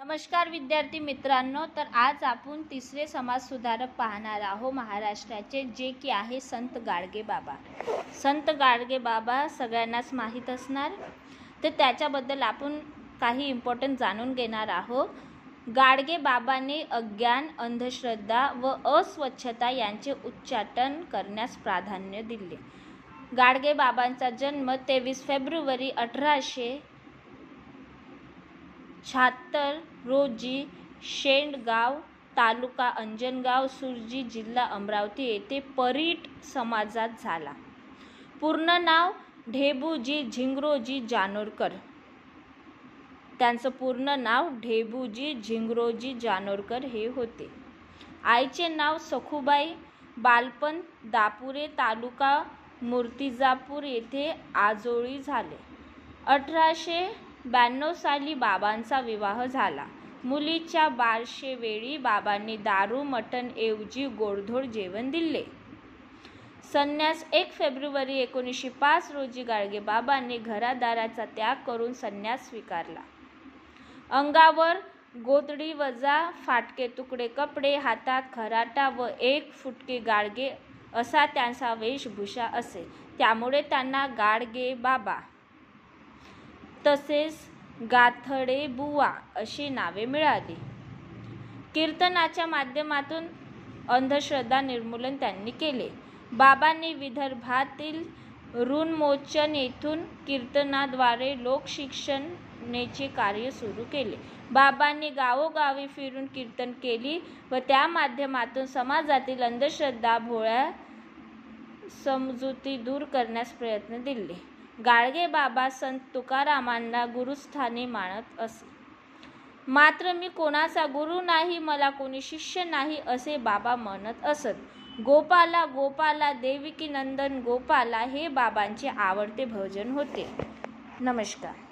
नमस्कार विद्यार्थी मित्रांनो, तर आज आपण तिसरे समाजसुधारक पाहणार आहोत महाराष्ट्राचे, जे की आहे संत गाडगे बाबा. संत गाडगे बाबा सगळ्यांनाच माहीत असणार, तर त्याच्याबद्दल आपण काही इम्पॉर्टंट जाणून घेणार आहोत. गाडगे बाबांनी अज्ञान, अंधश्रद्धा व अस्वच्छता यांचे उच्चाटन करण्यास प्राधान्य दिले. गाडगे बाबांचा जन्म 23 फेब्रुवारी 1876 रोजी शेंडगाव, तालुका अंजनगाव, सुरजी, जिल्हा अमरावती येथे परीट समाजात झाला. पूर्ण नाव ढेबूजी झिंगरोजी जानोरकर. त्यांचं पूर्ण नाव ढेबूजी झिंगरोजी जानोरकर हे होते. आईचे नाव सखुबाई. बालपण दापुरे, तालुका मूर्तिजापूर येथे आजोळी झाले. 1892 साली बाबांचा विवाह झाला. मुलीच्या बारशेवेळी बाबांनी दारू मटण ऐवजी गोडधोड जेवण दिले. संन्यास 1 फेब्रुवारी 1905 रोजी गाडगे बाबांनी घरादाराचा त्याग करून संन्यास स्वीकारला. अंगावर गोधडी वजा फाटके तुकडे कपडे, हातात खराटा व 1 फुटके गाडगे असा त्यांचा वेशभूषा असे. त्यामुळे त्यांना गाडगे बाबा तसेच गाथडे बुवा अशी नावे मिळाली. कीर्तनाच्या माध्यमातून अंधश्रद्धा निर्मूलन त्यांनी केले. बाबांनी विदर्भातील ऋणमोचन येथून कीर्तनाद्वारे लोकशिक्षणेचे कार्य सुरू केले. बाबांनी गावोगावी फिरून कीर्तन केली व त्या माध्यमातून समाजातील अंधश्रद्धा, भोळ्या समजुती दूर करण्यास प्रयत्न दिले. गाडगे बाबा संत तुकारामांना गुरुस्थानी मानत असे. मात्र मी कोणाचा गुरु नाही, मला कोणी शिष्य नाही असे बाबा म्हणत असत. गोपाला गोपाला देवकी नंदन गोपाला हे बाबांचे आवडते भजन होते. नमस्कार.